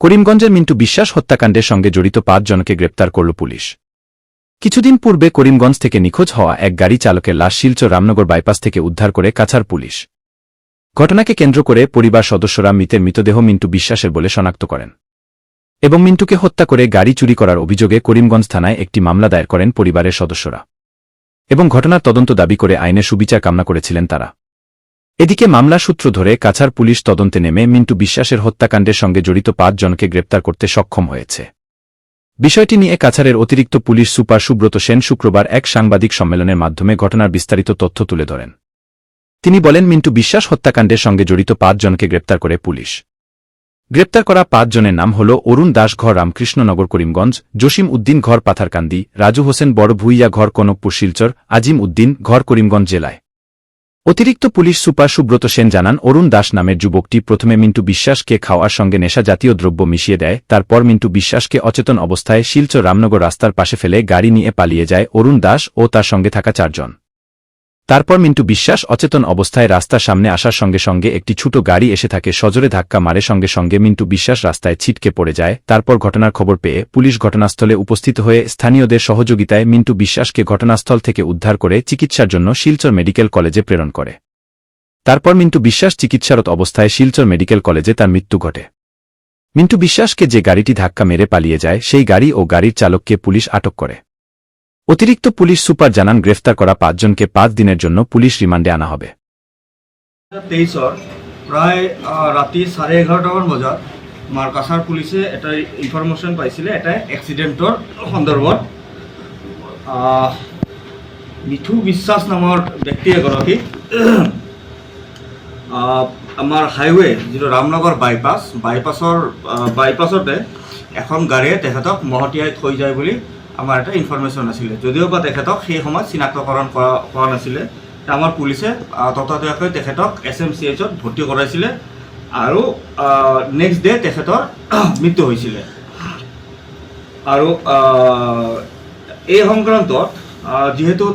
করিমগঞ্জের মিন্টু বিশ্বাস হত্যাকাণ্ডের সঙ্গে জড়িত ৫ জনকে গ্রেপ্তার করল পুলিশ। কিছুদিন পূর্বে করিমগঞ্জ থেকে নিখোঁজ হওয়া এক গাড়ি চালকের লাশ শিলচর রামনগর বাইপাস থেকে উদ্ধার করে কাছাড় পুলিশ। ঘটনাকে কেন্দ্র করে পরিবার সদস্যরা মৃতের মৃতদেহ মিন্টু বিশ্বাসের বলে শনাক্ত করেন এবং মিন্টুকে হত্যা করে গাড়ি চুরি করার অভিযোগে করিমগঞ্জ থানায় একটি মামলা দায়ের করেন পরিবারের সদস্যরা এবং ঘটনার তদন্ত দাবি করে আইনের সুবিচার কামনা করেছিলেন তারা। এদিকে মামলার সূত্র ধরে কাছাড় পুলিশ তদন্তে নেমে মিন্টু বিশ্বাসের হত্যাকাণ্ডের সঙ্গে জড়িত ৫ জনকে গ্রেপ্তার করতে সক্ষম হয়েছে। বিষয়টি নিয়ে কাছাড়ের অতিরিক্ত পুলিশ সুপার সুব্রত সেন শুক্রবার এক সাংবাদিক সম্মেলনের মাধ্যমে ঘটনার বিস্তারিত তথ্য তুলে ধরেন। তিনি বলেন, মিন্টু বিশ্বাস হত্যাকাণ্ডের সঙ্গে জড়িত ৫ জনকে গ্রেপ্তার করে পুলিশ। গ্রেপ্তার করা ৫ জনের নাম হল অরুণ দাস ঘর রামকৃষ্ণনগর করিমগঞ্জ, জসিম উদ্দিন ঘর পাথারকান্দি, রাজু হোসেন বড় ভুইয়া ঘর কনকপুর শিলচর, আজিম উদ্দিন ঘর করিমগঞ্জ জেলায়। অতিরিক্ত পুলিশ সুপার সুব্রত সেন জানান, অরুণ দাস নামের যুবকটি প্রথমে মিন্টু বিশ্বাসকে খাওয়ার সঙ্গে নেশা জাতীয় দ্রব্য মিশিয়ে দেয়। তারপর মিন্টু বিশ্বাসকে অচেতন অবস্থায় শিলচর রামনগর রাস্তার পাশে ফেলে গাড়ি নিয়ে পালিয়ে যায় অরুণ দাস ও তার সঙ্গে থাকা ৪ জন। তারপর মিন্টু বিশ্বাস অচেতন অবস্থায় রাস্তার সামনে আসার সঙ্গে সঙ্গে একটি ছোট গাড়ি এসে থাকে, সজোরে ধাক্কা মারে, সঙ্গে সঙ্গে মিন্টু বিশ্বাস রাস্তায় ছিটকে পড়ে যায়। তারপর ঘটনার খবর পেয়ে পুলিশ ঘটনাস্থলে উপস্থিত হয়ে স্থানীয়দের সহযোগিতায় মিন্টু বিশ্বাসকে ঘটনাস্থল থেকে উদ্ধার করে চিকিৎসার জন্য শিলচর মেডিকেল কলেজে প্রেরণ করে। তারপর মিন্টু বিশ্বাস চিকিৎসারত অবস্থায় শিলচর মেডিকেল কলেজে তার মৃত্যু ঘটে। মিন্টু বিশ্বাসকে যে গাড়িটি ধাক্কা মেরে পালিয়ে যায় সেই গাড়ি ও গাড়ির চালককে পুলিশ আটক করে। অতিরিক্ত পুলিশ সুপার জানান, গ্রেফতার করা ৫ জনকে ৫ দিনের জন্য পুলিশ রিমান্ডে আনা হবে। ২৩ প্রায় রাতি 11:30 বজাত আমাৰ কাছাৰ পুলিচে এটা ইনফৰমেশ্যন পাইছিলে এটা এক্সিডেণ্টৰ সন্দৰ্ভত। মিঠু বিশ্বাস নামৰ ব্যক্তি এগৰাকী আমাৰ হাইৱে যিটো ৰামনগৰ বাইপাছতে এখন গাড়ীয়ে তেখেতক মহতিয়াই থৈ যায় বুলি আমাৰ এটা ইনফৰমেশ্যন আছিলে। যদিও বা তেখেতক সেই সময়ত চিনাক্তকৰণ কৰা নাছিলে, আমাৰ পুলিচে ততাতৈয়াকৈ তেখেতক SMCHত ভৰ্তি কৰাইছিলে আৰু নেক্সট ডে তেখেতৰ মৃত্যু হৈছিলে। আৰু এই সংক্ৰান্তত যিহেতু